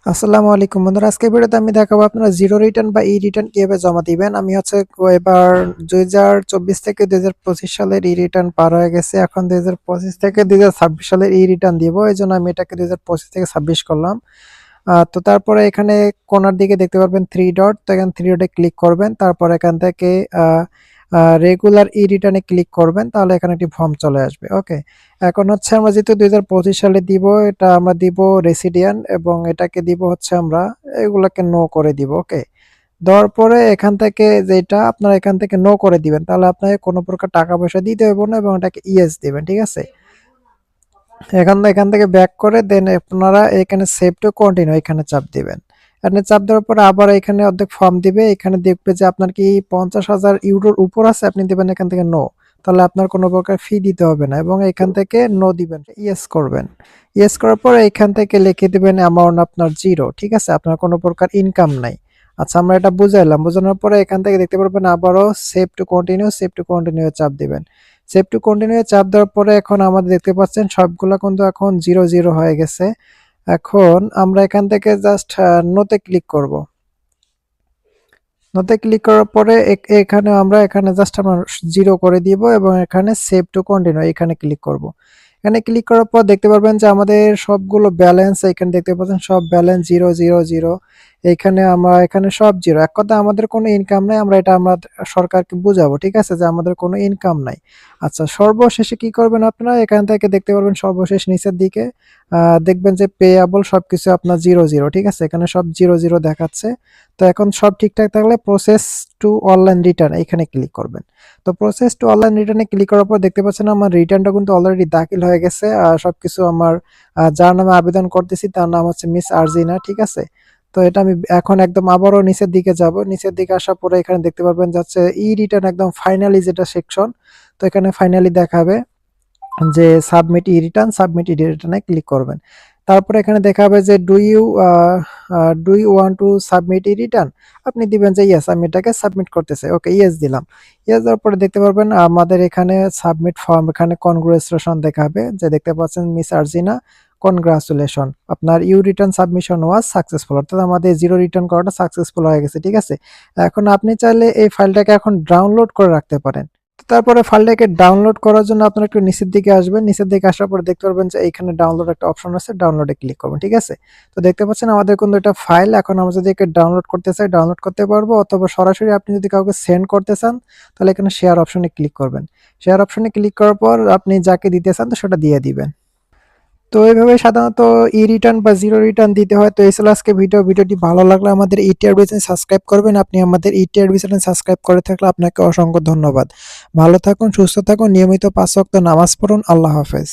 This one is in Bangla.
আসসালামু আলাইকুম বন্ধুরা, আজকে ভিডিওতে আমি দেখাবো আপনারা জিরো রিটার্ন বা ই রিটার্ন কিভাবে জমা দিবেন। আমি হচ্ছে এবার 2024 থেকে 2025 সালের ই রিটার্ন পার হয়ে গেছে। এখন 2025 থেকে 2026 সালের ই রিটার্ন দিব, এই জন্য আমি এটাকে 2025 থেকে 26 করলাম। তো তারপরে এখানে কোনার দিকে দেখতে পারবেন থ্রি ডট, তো এখানে থ্রি ডটে ক্লিক করবেন। তারপর এখান থেকে রেগুলার ই রিটার্নে ক্লিক করবেন, তাহলে এখানে একটি ফর্ম চলে আসবে। ওকে, এখন হচ্ছে আমরা যেহেতু 2025 সালে দিব, এটা আমরা দিব রেসিডিয়ান এবং এটাকে দিব হচ্ছে আমরা এগুলাকে নো করে দিব। ওকে, দেওয়ার পরে এখান থেকে যেটা আপনারা এখান থেকে নো করে দিবেন, তাহলে আপনাকে কোনো প্রকার টাকা পয়সা দিতে হবে না এবং এটাকে ইয়েস দিবেন। ঠিক আছে, এখান থেকে ব্যাক করে দেন আপনারা এখানে সেভ টু কন্টিনিউ এখানে চাপ দিবেন। এখানে চাপ দেওয়ার পরে আবার এখানে অর্ধেক ফর্ম দিবে, এখানে দেখবে যে আপনার কি 50,000 ইউরোর উপর আছে, আপনি দিবেন এখান থেকে নো, তাহলে আপনার কোনো প্রকার ফি দিতে হবে না এবং এখান থেকে নো দিবেন, ইয়েস করবেন। ইয়েস করার পরে এখান থেকে লিখে দিবেন অ্যামাউন্ট আপনার জিরো। ঠিক আছে, আপনার কোনো প্রকার ইনকাম নাই। আচ্ছা, আমরা এটা বুঝাইলাম। বোঝানোর পরে এখান থেকে দেখতে পারবেন আবারও সেভ টু কন্টিনিউ চাপ দিবেন। সেভ টু কন্টিনিউ চাপ দেওয়ার পরে এখন আমাদের দেখতে পাচ্ছেন সবগুলো কিন্তু এখন জিরো জিরো হয়ে গেছে। এখন আমরা এখান থেকে জাস্ট নোতে ক্লিক করব। নোতে ক্লিক করার পরে এখানে আমরা এখানে জাস্ট আমরা জিরো করে দিব এবং এখানে সেভ টু কন্টিনিউ এখানে ক্লিক করব। এখানে ক্লিক করার পর দেখতে পারবেন যে আমাদের সবগুলো ব্যালেন্স এখানে দেখতে পাচ্ছেন, সব ব্যালেন্স জিরো জিরো জিরো। এখানে আমরা এখানে সব জিরো, এক কথা আমাদের কোনো ইনকাম নাই। আমরা এটা আমরা সরকারকে বুঝাবো, ঠিক আছে, যে আমাদের কোনো ইনকাম নাই। আচ্ছা, সর্বশেষে কি করবেন আপনারা, এখান থেকে দেখতে পারবেন সর্বশেষ নিচের দিকে দেখবেন যে পেয়াবল সবকিছু আপনার জিরো জিরো। ঠিক আছে, এখানে সব জিরো জিরো দেখাচ্ছে। তো এখন সব ঠিকঠাক থাকলে প্রসেস টু অনলাইন রিটার্ন এখানে ক্লিক করবেন। তো প্রসেস টু অনলাইন রিটার্নে ক্লিক করার পর দেখতে পাচ্ছেন আমার রিটার্নটা কিন্তু অলরেডি দাখিল হয়ে গেছে। আর সবকিছু আমার যার নামে আবেদন করতেছি তার নাম হচ্ছে মিস আরজিনা। ঠিক আছে, তো এটা আমি এখন একদম আবারও নিচের দিকে যাব। নিচের দিকে আসার পরে এখানে দেখতে পারবেন যাচ্ছে ই রিটার্ন একদম ফাইনালি যেটা সেকশন। তো এখানে ফাইনালি দেখাবে যে সাবমিট ই রিটার্নে ক্লিক করবেন। তারপরে এখানে দেখাবে যে do you want to submit e return, আপনি দিবেন যে ইয়েস, আমি এটাকে সাবমিট করতে চাই। ওকে, ইয়েস দিলাম। ইয়েস দেওয়ার পরে দেখতে পারবেন আমাদের এখানে সাবমিট ফর্ম, এখানে কনগ্রাচুলেশন দেখাবে যে দেখতে পাচ্ছেন মিস আরজিনা কনগ্রাচুলেশন, আপনার you return submission was successful, অর্থাৎ আমাদের জিরো রিটার্ন করাটা সাকসেসফুল হয়ে গেছে। ঠিক আছে, এখন আপনি চাইলে এই ফাইলটাকে এখন ডাউনলোড করে রাখতে পারেন। তারপরে ফাইলটাকে ডাউনলোড করার জন্য আপনারা একটু নিচের দিকে আসবেন। নিচের দিকে আসার পর দেখতে পারবেন যে এইখানে ডাউনলোড একটা অপশন আছে, ডাউনলোডে ক্লিক করবেন। ঠিক আছে, তো দেখতে পাচ্ছেন আমাদের কিন্তু এটা ফাইল। এখন আমরা যদি একে ডাউনলোড করতে চাই ডাউনলোড করতে পারবো, অথবা সরাসরি আপনি যদি কাউকে সেন্ড করতে চান তাহলে এখানে শেয়ার অপশনে ক্লিক করবেন। শেয়ার অপশনে ক্লিক করার পর আপনি যাকে দিতে চান তো সেটা দিয়ে দিবেন। তো এইভাবে সাধারণত ই রিটার্ন বা জিরো রিটার্ন দিতে হয়। তো এই ছিল আজকে ভিডিওটি ভালো লাগলে আমাদের ইটিআরবি চ্যানেল সাবস্ক্রাইব করবেন। আপনি আমাদের ইটিআরবি চ্যানেল সাবস্ক্রাইব করে থাকলে আপনাকে অসংখ্য ধন্যবাদ। ভালো থাকুন, সুস্থ থাকুন, নিয়মিত 5 ওয়াক্ত নামাজ পড়ুন। আল্লাহ হাফেজ।